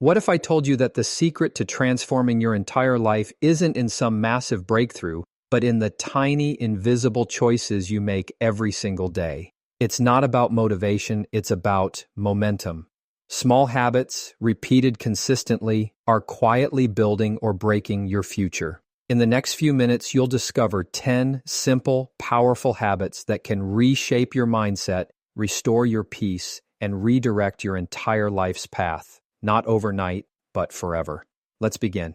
What if I told you that the secret to transforming your entire life isn't in some massive breakthrough, but in the tiny, invisible choices you make every single day? It's not about motivation, it's about momentum. Small habits, repeated consistently, are quietly building or breaking your future. In the next few minutes, you'll discover 10 simple, powerful habits that can reshape your mindset, restore your peace, and redirect your entire life's path. Not overnight, but forever. Let's begin.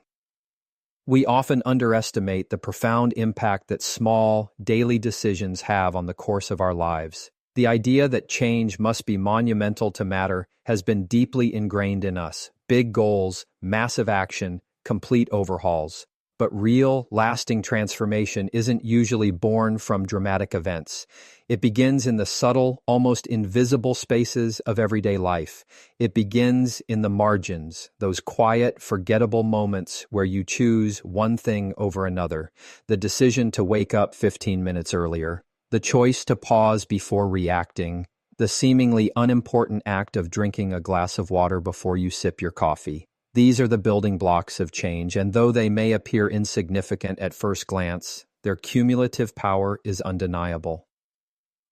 We often underestimate the profound impact that small, daily decisions have on the course of our lives. The idea that change must be monumental to matter has been deeply ingrained in us. Big goals, massive action, complete overhauls. But real, lasting transformation isn't usually born from dramatic events. It begins in the subtle, almost invisible spaces of everyday life. It begins in the margins, those quiet, forgettable moments where you choose one thing over another. The decision to wake up 15 minutes earlier, the choice to pause before reacting, the seemingly unimportant act of drinking a glass of water before you sip your coffee. These are the building blocks of change, and though they may appear insignificant at first glance, their cumulative power is undeniable.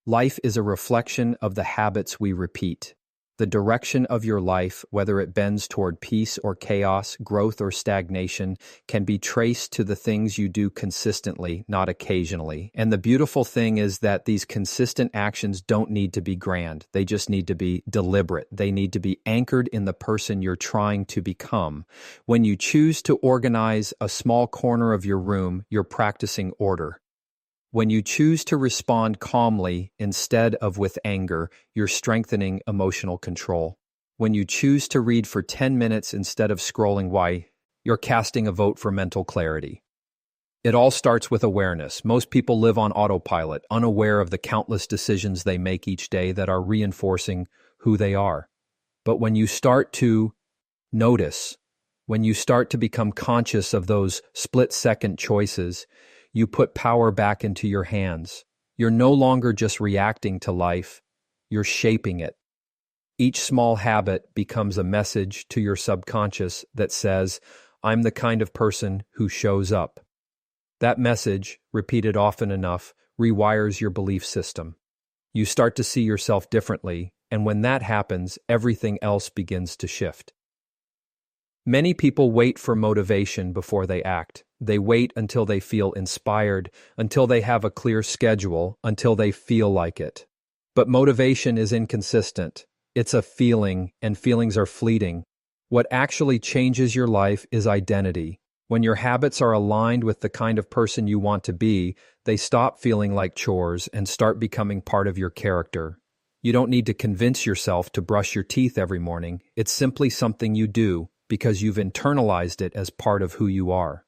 Life is a reflection of the habits we repeat. The direction of your life, whether it bends toward peace or chaos, growth or stagnation, can be traced to the things you do consistently, not occasionally. And the beautiful thing is that these consistent actions don't need to be grand. They just need to be deliberate. They need to be anchored in the person you're trying to become. When you choose to organize a small corner of your room, you're practicing order. When you choose to respond calmly instead of with anger, you're strengthening emotional control. When you choose to read for 10 minutes instead of scrolling, why, you're casting a vote for mental clarity. It all starts with awareness. Most people live on autopilot, unaware of the countless decisions they make each day that are reinforcing who they are. But when you start to notice, when you start to become conscious of those split-second choices, you put power back into your hands. You're no longer just reacting to life, you're shaping it. Each small habit becomes a message to your subconscious that says, I'm the kind of person who shows up. That message, repeated often enough, rewires your belief system. You start to see yourself differently, and when that happens, everything else begins to shift. Many people wait for motivation before they act. They wait until they feel inspired, until they have a clear schedule, until they feel like it. But motivation is inconsistent. It's a feeling, and feelings are fleeting. What actually changes your life is identity. When your habits are aligned with the kind of person you want to be, they stop feeling like chores and start becoming part of your character. You don't need to convince yourself to brush your teeth every morning. It's simply something you do, because you've internalized it as part of who you are.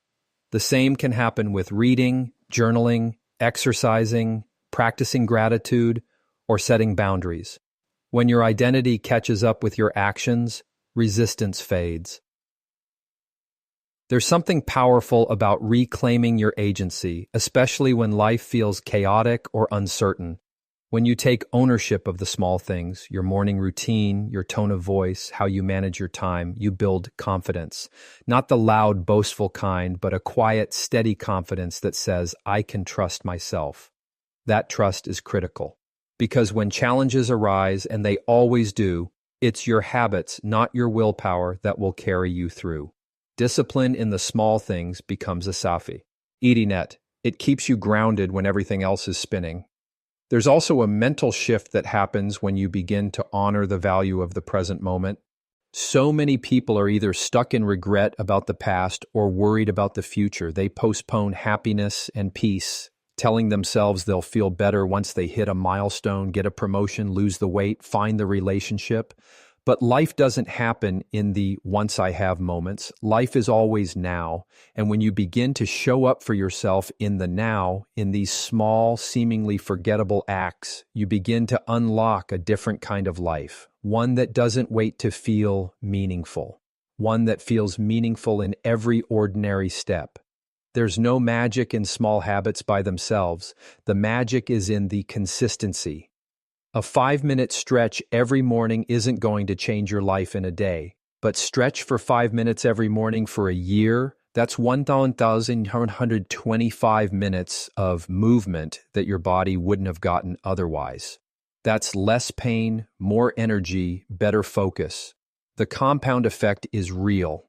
The same can happen with reading, journaling, exercising, practicing gratitude, or setting boundaries. When your identity catches up with your actions, resistance fades. There's something powerful about reclaiming your agency, especially when life feels chaotic or uncertain. When you take ownership of the small things, your morning routine, your tone of voice, how you manage your time, you build confidence. Not the loud, boastful kind, but a quiet, steady confidence that says, I can trust myself. That trust is critical. Because when challenges arise, and they always do, it's your habits, not your willpower, that will carry you through. Discipline in the small things becomes a safi. Net. It keeps you grounded when everything else is spinning. There's also a mental shift that happens when you begin to honor the value of the present moment. So many people are either stuck in regret about the past or worried about the future. They postpone happiness and peace, telling themselves they'll feel better once they hit a milestone, get a promotion, lose the weight, find the relationship. But life doesn't happen in the once I have moments. Life is always now. And when you begin to show up for yourself in the now, in these small, seemingly forgettable acts, you begin to unlock a different kind of life. One that doesn't wait to feel meaningful. One that feels meaningful in every ordinary step. There's no magic in small habits by themselves. The magic is in the consistency. A 5-minute stretch every morning isn't going to change your life in a day, But stretch for 5 minutes every morning for a year. That's 1,125 minutes of movement that your body wouldn't have gotten otherwise. That's less pain, more energy, better focus. The compound effect is real.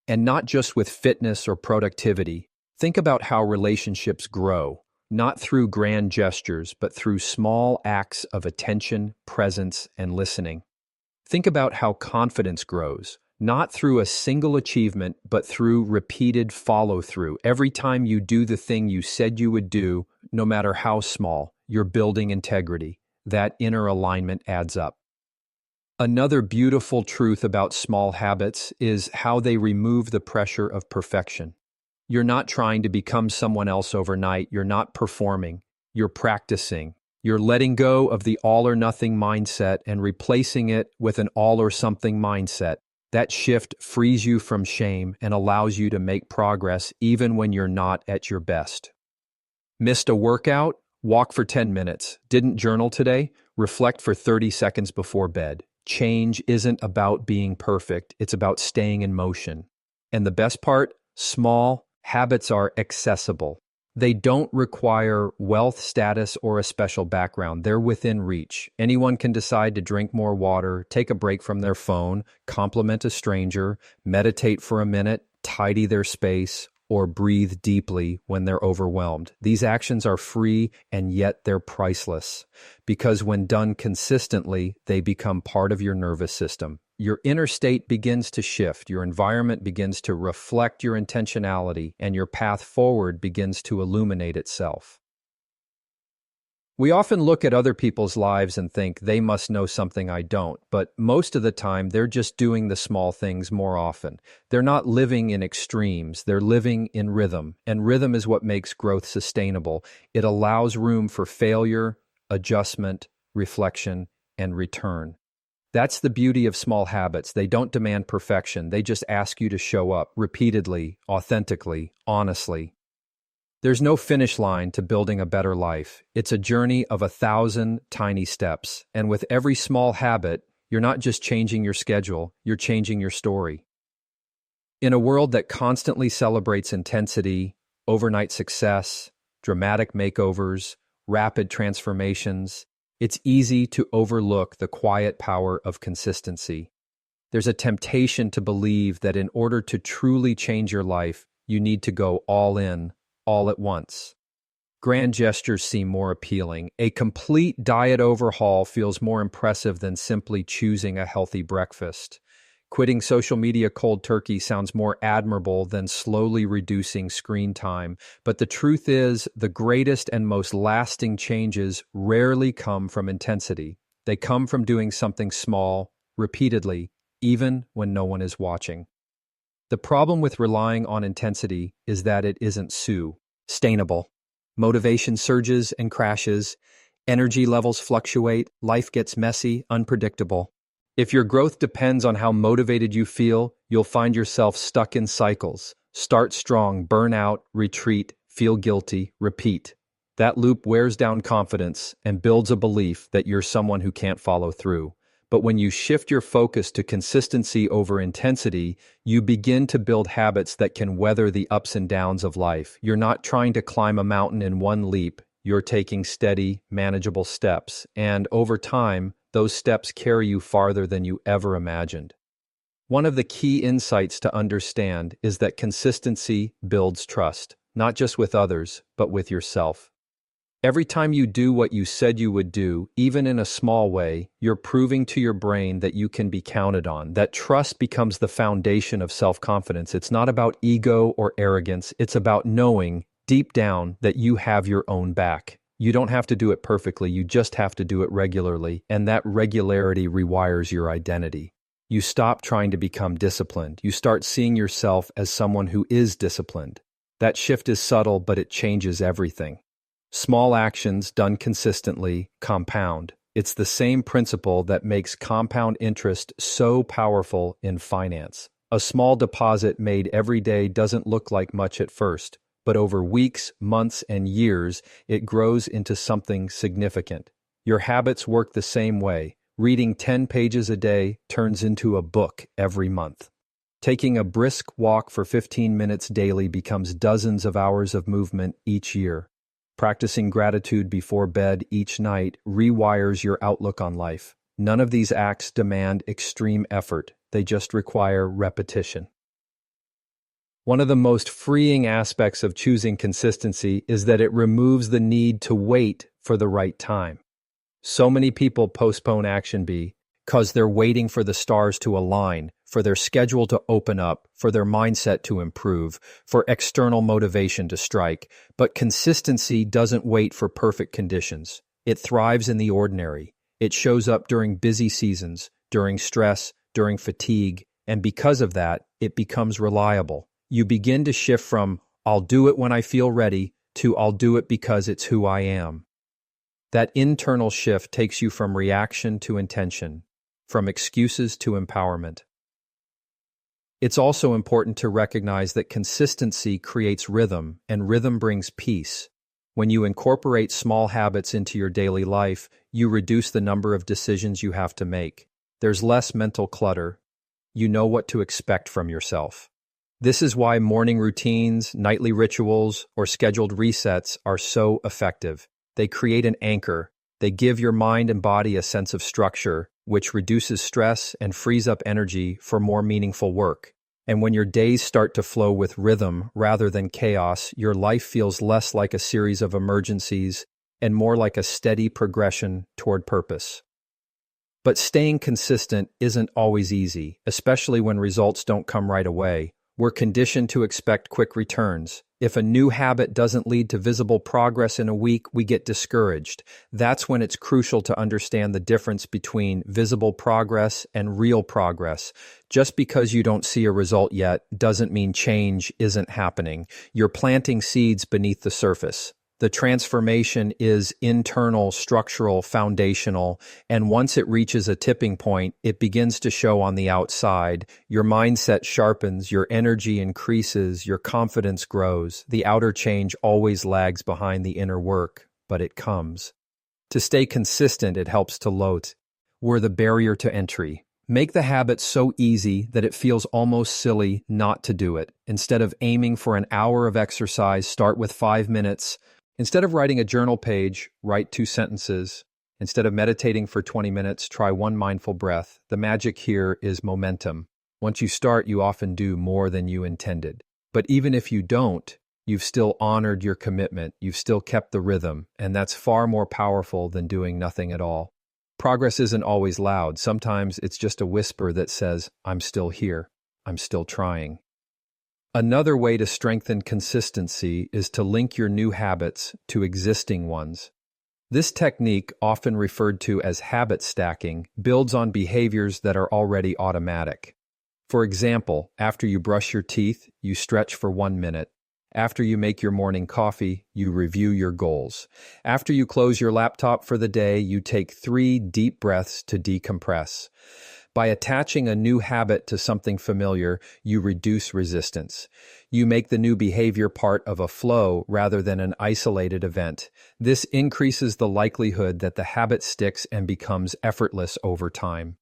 And not just with fitness or productivity. Think about how relationships grow, not through grand gestures, but through small acts of attention, presence, and listening. Think about how confidence grows, not through a single achievement, but through repeated follow-through. Every time you do the thing you said you would do, no matter how small, you're building integrity. That inner alignment adds up. Another beautiful truth about small habits is how they remove the pressure of perfection. You're not trying to become someone else overnight. You're not performing. You're practicing. You're letting go of the all-or-nothing mindset and replacing it with an all-or-something mindset. That shift frees you from shame and allows you to make progress even when you're not at your best. Missed a workout? Walk for 10 minutes. Didn't journal today? Reflect for 30 seconds before bed. Change isn't about being perfect. It's about staying in motion. And the best part? Small habits are accessible. They don't require wealth, status, or a special background. They're within reach. Anyone can decide to drink more water, take a break from their phone, compliment a stranger, meditate for a minute, tidy their space, or breathe deeply when they're overwhelmed. These actions are free and yet they're priceless because when done consistently, they become part of your nervous system. Your inner state begins to shift, your environment begins to reflect your intentionality, and your path forward begins to illuminate itself. We often look at other people's lives and think they must know something I don't, but most of the time they're just doing the small things more often. They're not living in extremes, they're living in rhythm, and rhythm is what makes growth sustainable. It allows room for failure, adjustment, reflection, and return. That's the beauty of small habits. They don't demand perfection. They just ask you to show up repeatedly, authentically, honestly. There's no finish line to building a better life. It's a journey of 1,000 tiny steps. And with every small habit, you're not just changing your schedule, you're changing your story. In a world that constantly celebrates intensity, overnight success, dramatic makeovers, rapid transformations, it's easy to overlook the quiet power of consistency. There's a temptation to believe that in order to truly change your life, you need to go all in, all at once. Grand gestures seem more appealing. A complete diet overhaul feels more impressive than simply choosing a healthy breakfast. Quitting social media cold turkey sounds more admirable than slowly reducing screen time. But the truth is, the greatest and most lasting changes rarely come from intensity. They come from doing something small, repeatedly, even when no one is watching. The problem with relying on intensity is that it isn't sustainable. Motivation surges and crashes, energy levels fluctuate, life gets messy, unpredictable. If your growth depends on how motivated you feel, you'll find yourself stuck in cycles. Start strong, burn out, retreat, feel guilty, repeat. That loop wears down confidence and builds a belief that you're someone who can't follow through. But when you shift your focus to consistency over intensity, you begin to build habits that can weather the ups and downs of life. You're not trying to climb a mountain in one leap. You're taking steady, manageable steps. And over time, those steps carry you farther than you ever imagined. One of the key insights to understand is that consistency builds trust, not just with others, but with yourself. Every time you do what you said you would do, even in a small way, you're proving to your brain that you can be counted on. That trust becomes the foundation of self-confidence. It's not about ego or arrogance. It's about knowing deep down that you have your own back. You don't have to do it perfectly. You just have to do it regularly. And that regularity rewires your identity. You stop trying to become disciplined. You start seeing yourself as someone who is disciplined. That shift is subtle, but it changes everything. Small actions done consistently compound. It's the same principle that makes compound interest so powerful in finance. A small deposit made every day doesn't look like much at first, but over weeks, months, and years, it grows into something significant. Your habits work the same way. Reading 10 pages a day turns into a book every month. Taking a brisk walk for 15 minutes daily becomes dozens of hours of movement each year. Practicing gratitude before bed each night rewires your outlook on life. None of these acts demand extreme effort. They just require repetition. One of the most freeing aspects of choosing consistency is that it removes the need to wait for the right time. So many people postpone action because they're waiting for the stars to align, for their schedule to open up, for their mindset to improve, for external motivation to strike. But consistency doesn't wait for perfect conditions. It thrives in the ordinary. It shows up during busy seasons, during stress, during fatigue, and because of that, it becomes reliable. You begin to shift from, "I'll do it when I feel ready," to "I'll do it because it's who I am." That internal shift takes you from reaction to intention, from excuses to empowerment. It's also important to recognize that consistency creates rhythm, and rhythm brings peace. When you incorporate small habits into your daily life, you reduce the number of decisions you have to make. There's less mental clutter. You know what to expect from yourself. This is why morning routines, nightly rituals, or scheduled resets are so effective. They create an anchor. They give your mind and body a sense of structure, which reduces stress and frees up energy for more meaningful work. And when your days start to flow with rhythm rather than chaos, your life feels less like a series of emergencies and more like a steady progression toward purpose. But staying consistent isn't always easy, especially when results don't come right away. We're conditioned to expect quick returns. If a new habit doesn't lead to visible progress in a week, we get discouraged. That's when it's crucial to understand the difference between visible progress and real progress. Just because you don't see a result yet doesn't mean change isn't happening. You're planting seeds beneath the surface. The transformation is internal, structural, foundational, and once it reaches a tipping point, it begins to show on the outside. Your mindset sharpens, your energy increases, your confidence grows. The outer change always lags behind the inner work, but it comes. To stay consistent, it helps to lower the barrier to entry. Make the habit so easy that it feels almost silly not to do it. Instead of aiming for an hour of exercise, start with 5 minutes. Instead of writing a journal page, write 2 sentences. Instead of meditating for 20 minutes, try 1 mindful breath. The magic here is momentum. Once you start, you often do more than you intended. But even if you don't, you've still honored your commitment. You've still kept the rhythm, and that's far more powerful than doing nothing at all. Progress isn't always loud. Sometimes it's just a whisper that says, "I'm still here. I'm still trying." Another way to strengthen consistency is to link your new habits to existing ones. This technique, often referred to as habit stacking, builds on behaviors that are already automatic. For example, after you brush your teeth, you stretch for 1 minute. After you make your morning coffee, you review your goals. After you close your laptop for the day, you take 3 deep breaths to decompress. By attaching a new habit to something familiar, you reduce resistance. You make the new behavior part of a flow rather than an isolated event. This increases the likelihood that the habit sticks and becomes effortless over time.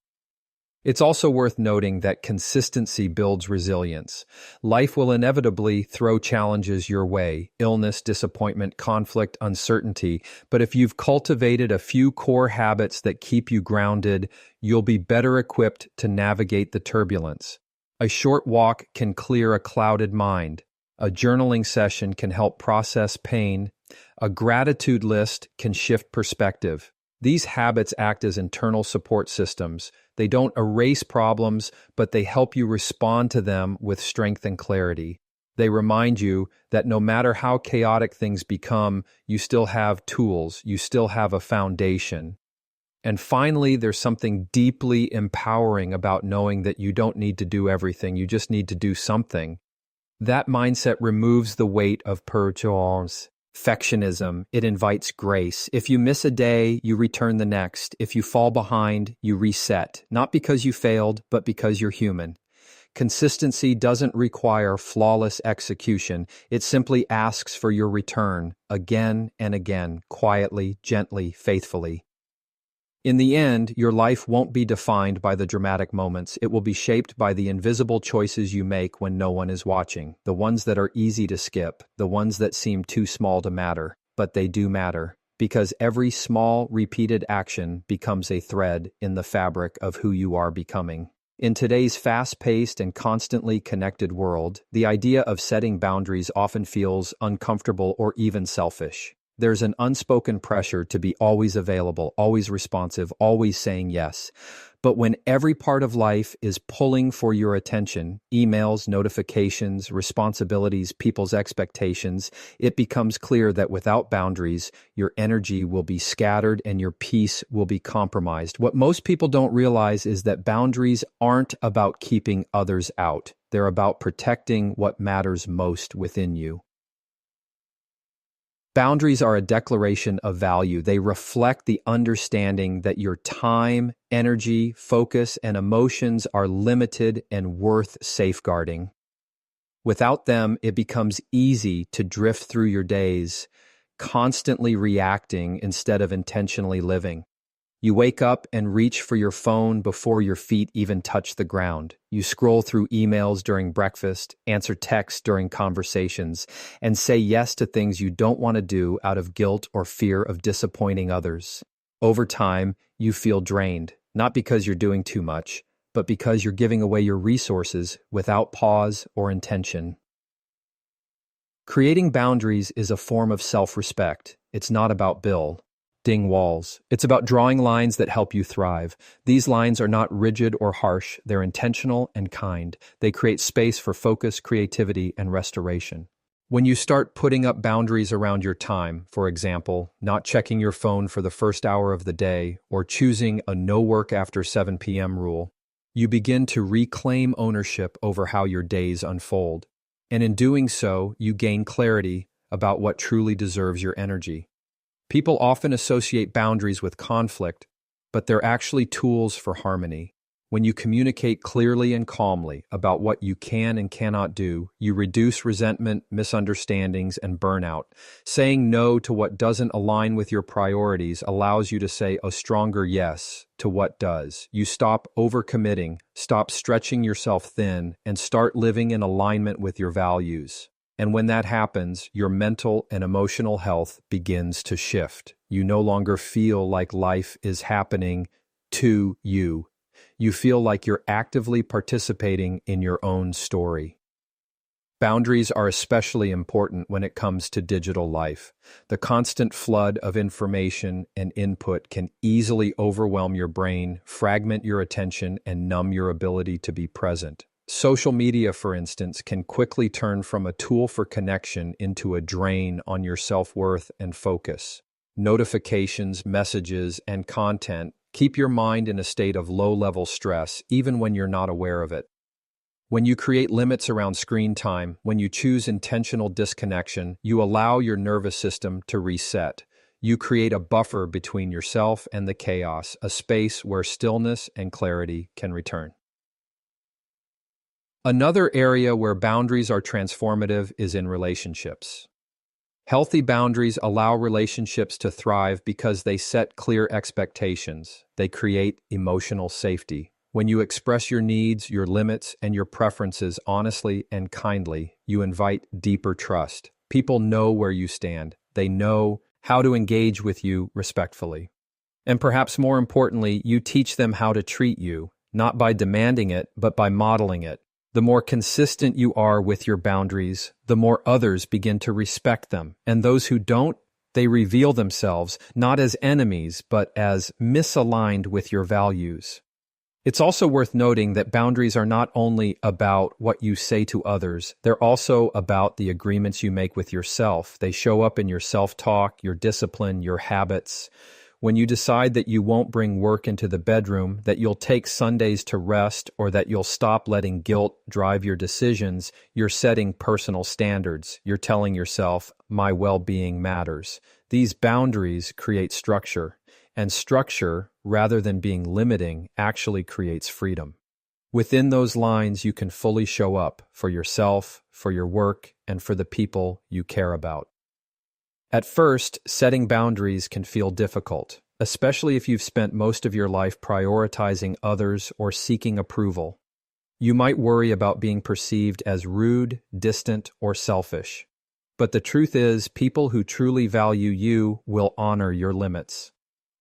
It's also worth noting that consistency builds resilience. Life will inevitably throw challenges your way: illness, disappointment, conflict, uncertainty. But if you've cultivated a few core habits that keep you grounded, you'll be better equipped to navigate the turbulence. A short walk can clear a clouded mind. A journaling session can help process pain. A gratitude list can shift perspective. These habits act as internal support systems. They don't erase problems, but they help you respond to them with strength and clarity. They remind you that no matter how chaotic things become, you still have tools, you still have a foundation. And finally, there's something deeply empowering about knowing that you don't need to do everything, you just need to do something. That mindset removes the weight of perfectionism. It invites grace. If you miss a day, you return the next. If you fall behind, you reset. Not because you failed, but because you're human. Consistency doesn't require flawless execution. It simply asks for your return again and again, quietly, gently, faithfully. In the end, your life won't be defined by the dramatic moments. It will be shaped by the invisible choices you make when no one is watching, the ones that are easy to skip, the ones that seem too small to matter, but they do matter, because every small, repeated action becomes a thread in the fabric of who you are becoming. In today's fast-paced and constantly connected world, the idea of setting boundaries often feels uncomfortable or even selfish. There's an unspoken pressure to be always available, always responsive, always saying yes. But when every part of life is pulling for your attention, emails, notifications, responsibilities, people's expectations, it becomes clear that without boundaries, your energy will be scattered and your peace will be compromised. What most people don't realize is that boundaries aren't about keeping others out. They're about protecting what matters most within you. Boundaries are a declaration of value. They reflect the understanding that your time, energy, focus, and emotions are limited and worth safeguarding. Without them, it becomes easy to drift through your days, constantly reacting instead of intentionally living. You wake up and reach for your phone before your feet even touch the ground. You scroll through emails during breakfast, answer texts during conversations, and say yes to things you don't want to do out of guilt or fear of disappointing others. Over time, you feel drained, not because you're doing too much, but because you're giving away your resources without pause or intention. Creating boundaries is a form of self-respect. It's not about building walls. It's about drawing lines that help you thrive. These lines are not rigid or harsh. They're intentional and kind. They create space for focus, creativity, and restoration. When you start putting up boundaries around your time, for example, not checking your phone for the first hour of the day or choosing a no work after 7 p.m. rule, you begin to reclaim ownership over how your days unfold. And in doing so, you gain clarity about what truly deserves your energy. People often associate boundaries with conflict, but they're actually tools for harmony. When you communicate clearly and calmly about what you can and cannot do, you reduce resentment, misunderstandings, and burnout. Saying no to what doesn't align with your priorities allows you to say a stronger yes to what does. You stop overcommitting, stop stretching yourself thin, and start living in alignment with your values. And when that happens, your mental and emotional health begins to shift. You no longer feel like life is happening to you. You feel like you're actively participating in your own story. Boundaries are especially important when it comes to digital life. The constant flood of information and input can easily overwhelm your brain, fragment your attention, and numb your ability to be present. Social media, for instance, can quickly turn from a tool for connection into a drain on your self-worth and focus. Notifications, messages, and content keep your mind in a state of low-level stress, even when you're not aware of it. When you create limits around screen time, when you choose intentional disconnection, you allow your nervous system to reset. You create a buffer between yourself and the chaos, a space where stillness and clarity can return. Another area where boundaries are transformative is in relationships. Healthy boundaries allow relationships to thrive because they set clear expectations. They create emotional safety. When you express your needs, your limits, and your preferences honestly and kindly, you invite deeper trust. People know where you stand. They know how to engage with you respectfully. And perhaps more importantly, you teach them how to treat you, not by demanding it, but by modeling it. The more consistent you are with your boundaries, the more others begin to respect them. And those who don't, they reveal themselves not as enemies, but as misaligned with your values. It's also worth noting that boundaries are not only about what you say to others, they're also about the agreements you make with yourself. They show up in your self-talk, your discipline, your habits. When you decide that you won't bring work into the bedroom, that you'll take Sundays to rest, or that you'll stop letting guilt drive your decisions, you're setting personal standards. You're telling yourself, my well-being matters. These boundaries create structure, and structure, rather than being limiting, actually creates freedom. Within those lines, you can fully show up for yourself, for your work, and for the people you care about. At first, setting boundaries can feel difficult. especially if you've spent most of your life prioritizing others or seeking approval. You might worry about being perceived as rude, distant, or selfish. But the truth is, people who truly value you will honor your limits.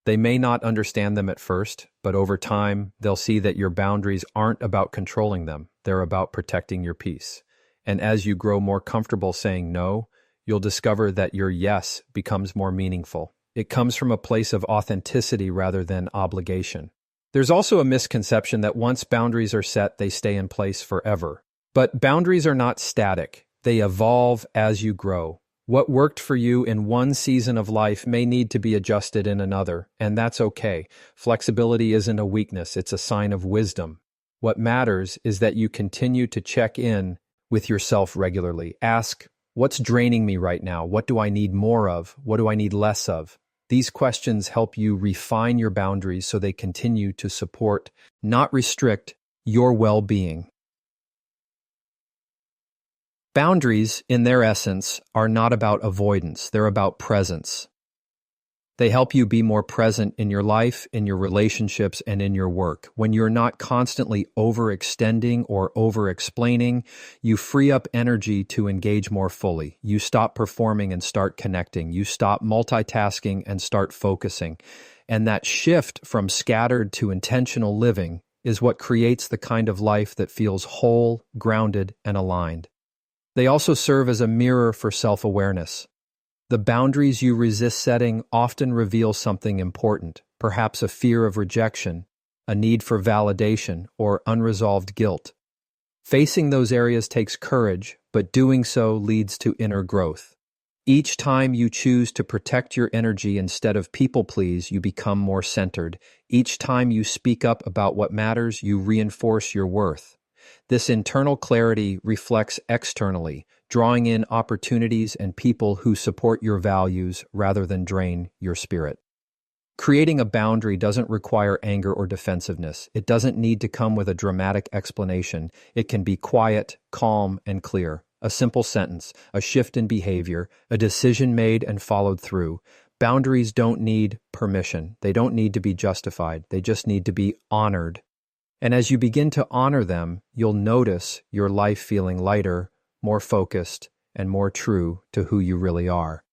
They may not understand them at first, but over time, they'll see that your boundaries aren't about controlling them. They're about protecting your peace. And as you grow more comfortable saying no, you'll discover that your yes becomes more meaningful. It comes from a place of authenticity rather than obligation. There's also a misconception that once boundaries are set, they stay in place forever. But boundaries are not static. They evolve as you grow. What worked for you in one season of life may need to be adjusted in another, and that's okay. Flexibility isn't a weakness, it's a sign of wisdom. What matters is that you continue to check in with yourself regularly. Ask, what's draining me right now? What do I need more of? What do I need less of? These questions help you refine your boundaries so they continue to support, not restrict, your well-being. Boundaries, in their essence, are not about avoidance. They're about presence. They help you be more present in your life, in your relationships, and in your work. When you're not constantly overextending or over-explaining, you free up energy to engage more fully. You stop performing and start connecting. You stop multitasking and start focusing. And that shift from scattered to intentional living is what creates the kind of life that feels whole, grounded, and aligned. They also serve as a mirror for self-awareness. The boundaries you resist setting often reveal something important, perhaps a fear of rejection, a need for validation, or unresolved guilt. Facing those areas takes courage, but doing so leads to inner growth. Each time you choose to protect your energy instead of people-please, you become more centered. Each time you speak up about what matters, you reinforce your worth. This internal clarity reflects externally, drawing in opportunities and people who support your values rather than drain your spirit. Creating a boundary doesn't require anger or defensiveness. It doesn't need to come with a dramatic explanation. It can be quiet, calm, and clear. A simple sentence, a shift in behavior, a decision made and followed through. Boundaries don't need permission. They don't need to be justified. They just need to be honored. And as you begin to honor them, you'll notice your life feeling lighter, more focused, and more true to who you really are.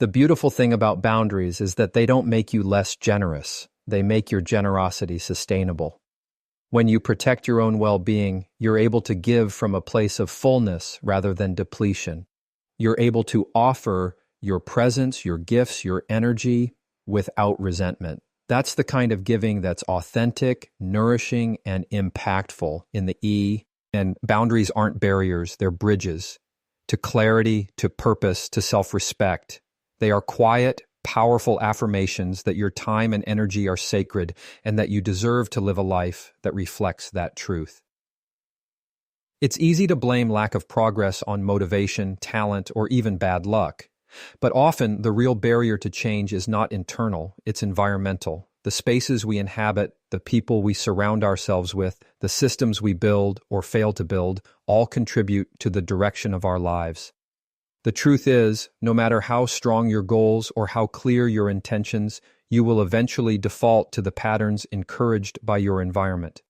The beautiful thing about boundaries is that they don't make you less generous. They make your generosity sustainable. When you protect your own well-being, you're able to give from a place of fullness rather than depletion. You're able to offer your presence, your gifts, your energy without resentment. That's the kind of giving that's authentic, nourishing, and impactful in the E. And boundaries aren't barriers, they're bridges to clarity, to purpose, to self-respect. They are quiet, powerful affirmations that your time and energy are sacred and that you deserve to live a life that reflects that truth. It's easy to blame lack of progress on motivation, talent, or even bad luck. But often, the real barrier to change is not internal, it's environmental. The spaces we inhabit, the people we surround ourselves with, the systems we build or fail to build, all contribute to the direction of our lives. The truth is, no matter how strong your goals or how clear your intentions, you will eventually default to the patterns encouraged by your environment.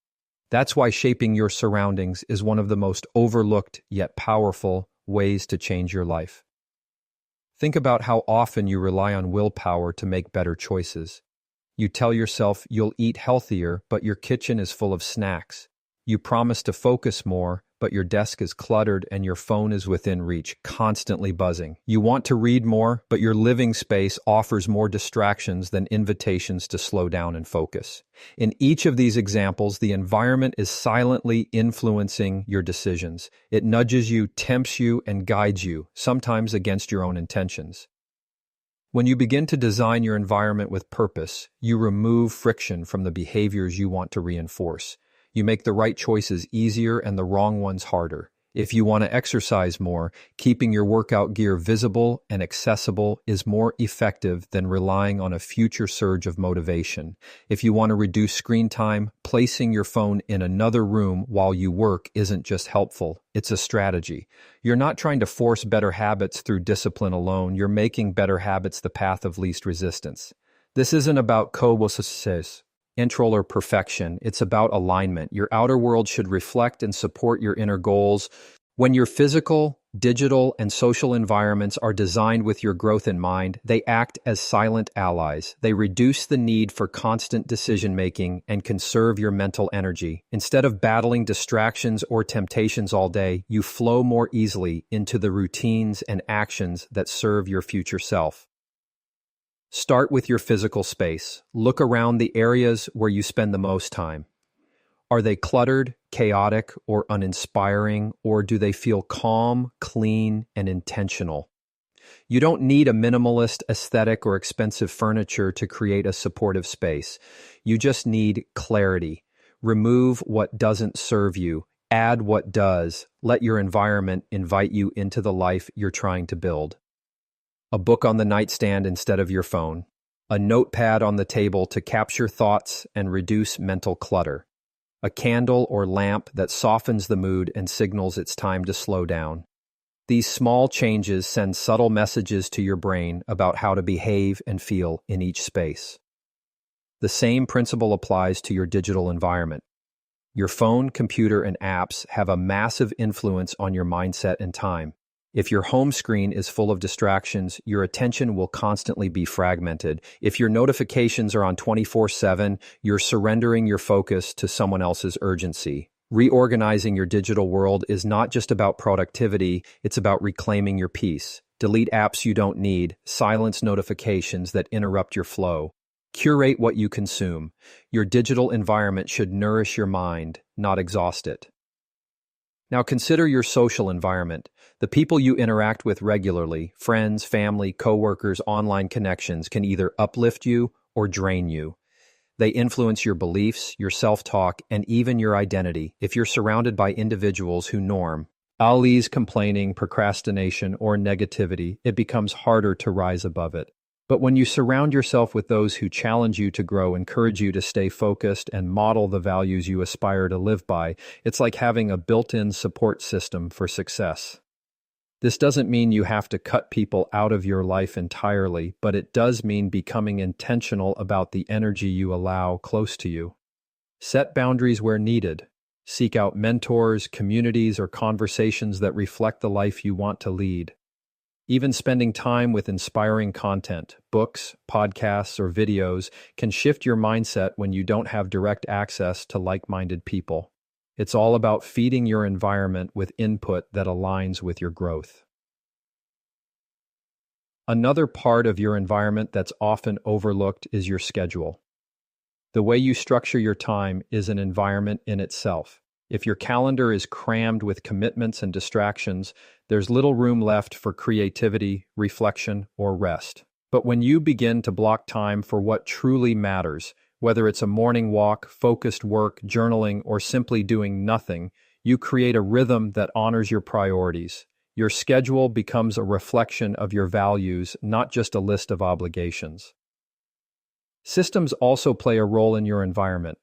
That's why shaping your surroundings is one of the most overlooked yet powerful ways to change your life. Think about how often you rely on willpower to make better choices. You tell yourself you'll eat healthier, but your kitchen is full of snacks. You promise to focus more, but your desk is cluttered and your phone is within reach, constantly buzzing. You want to read more, but your living space offers more distractions than invitations to slow down and focus. In each of these examples, the environment is silently influencing your decisions. It nudges you, tempts you, and guides you, sometimes against your own intentions. When you begin to design your environment with purpose, you remove friction from the behaviors you want to reinforce. You make the right choices easier and the wrong ones harder. If you want to exercise more, keeping your workout gear visible and accessible is more effective than relying on a future surge of motivation. If you want to reduce screen time, placing your phone in another room while you work isn't just helpful, it's a strategy. You're not trying to force better habits through discipline alone, you're making better habits the path of least resistance. This isn't about control or perfection. It's about alignment. Your outer world should reflect and support your inner goals. When your physical, digital, and social environments are designed with your growth in mind, they act as silent allies. They reduce the need for constant decision making and conserve your mental energy. Instead of battling distractions or temptations all day, you flow more easily into the routines and actions that serve your future self. Start with your physical space. Look around the areas where you spend the most time. Are they cluttered, chaotic, or uninspiring, or do they feel calm, clean, and intentional? You don't need a minimalist aesthetic or expensive furniture to create a supportive space. You just need clarity. Remove what doesn't serve you. Add what does. Let your environment invite you into the life you're trying to build. A book on the nightstand instead of your phone. A notepad on the table to capture thoughts and reduce mental clutter. A candle or lamp that softens the mood and signals it's time to slow down. These small changes send subtle messages to your brain about how to behave and feel in each space. The same principle applies to your digital environment. Your phone, computer, and apps have a massive influence on your mindset and time. If your home screen is full of distractions, your attention will constantly be fragmented. If your notifications are on 24/7, you're surrendering your focus to someone else's urgency. Reorganizing your digital world is not just about productivity, it's about reclaiming your peace. Delete apps you don't need, silence notifications that interrupt your flow. Curate what you consume. Your digital environment should nourish your mind, not exhaust it. Now consider your social environment. The people you interact with regularly, friends, family, coworkers, online connections, can either uplift you or drain you. They influence your beliefs, your self-talk, and even your identity. If you're surrounded by individuals who norm always complaining, procrastination, or negativity, it becomes harder to rise above it. But when you surround yourself with those who challenge you to grow, encourage you to stay focused, and model the values you aspire to live by, it's like having a built-in support system for success. This doesn't mean you have to cut people out of your life entirely, but it does mean becoming intentional about the energy you allow close to you. Set boundaries where needed. Seek out mentors, communities, or conversations that reflect the life you want to lead. Even spending time with inspiring content, books, podcasts, or videos can shift your mindset when you don't have direct access to like-minded people. It's all about feeding your environment with input that aligns with your growth. Another part of your environment that's often overlooked is your schedule. The way you structure your time is an environment in itself. If your calendar is crammed with commitments and distractions, there's little room left for creativity, reflection, or rest. But when you begin to block time for what truly matters, whether it's a morning walk, focused work, journaling, or simply doing nothing, you create a rhythm that honors your priorities. Your schedule becomes a reflection of your values, not just a list of obligations. Systems also play a role in your environment.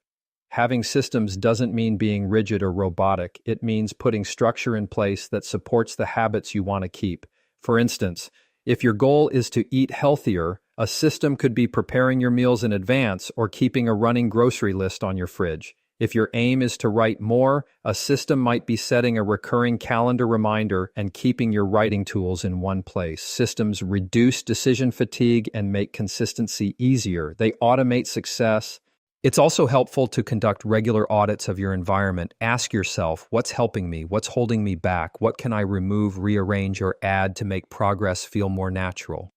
Having systems doesn't mean being rigid or robotic. It means putting structure in place that supports the habits you want to keep. For instance, if your goal is to eat healthier, a system could be preparing your meals in advance or keeping a running grocery list on your fridge. If your aim is to write more, a system might be setting a recurring calendar reminder and keeping your writing tools in one place. Systems reduce decision fatigue and make consistency easier. They automate success. It's also helpful to conduct regular audits of your environment. Ask yourself, what's helping me? What's holding me back? What can I remove, rearrange, or add to make progress feel more natural?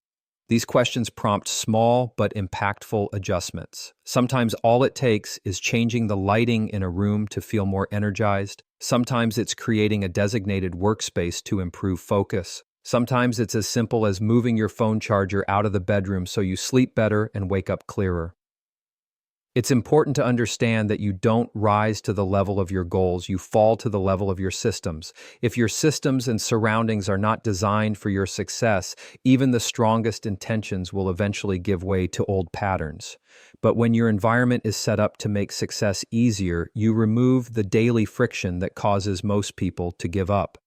These questions prompt small but impactful adjustments. Sometimes all it takes is changing the lighting in a room to feel more energized. Sometimes it's creating a designated workspace to improve focus. Sometimes it's as simple as moving your phone charger out of the bedroom so you sleep better and wake up clearer. It's important to understand that you don't rise to the level of your goals, you fall to the level of your systems. If your systems and surroundings are not designed for your success, even the strongest intentions will eventually give way to old patterns. But when your environment is set up to make success easier, you remove the daily friction that causes most people to give up.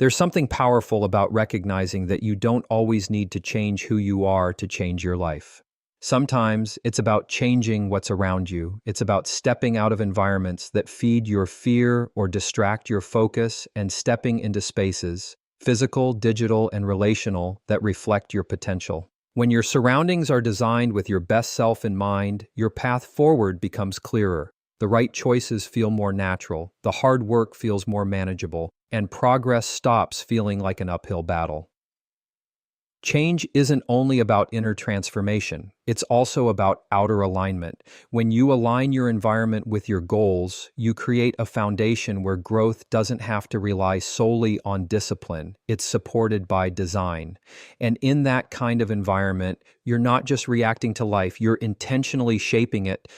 There's something powerful about recognizing that you don't always need to change who you are to change your life. Sometimes it's about changing what's around you. It's about stepping out of environments that feed your fear or distract your focus and stepping into spaces, physical, digital, and relational, that reflect your potential. When your surroundings are designed with your best self in mind, your path forward becomes clearer. The right choices feel more natural, the hard work feels more manageable, and progress stops feeling like an uphill battle. Change isn't only about inner transformation, it's also about outer alignment. When you align your environment with your goals, you create a foundation where growth doesn't have to rely solely on discipline, it's supported by design. And in that kind of environment, you're not just reacting to life, you're intentionally shaping it.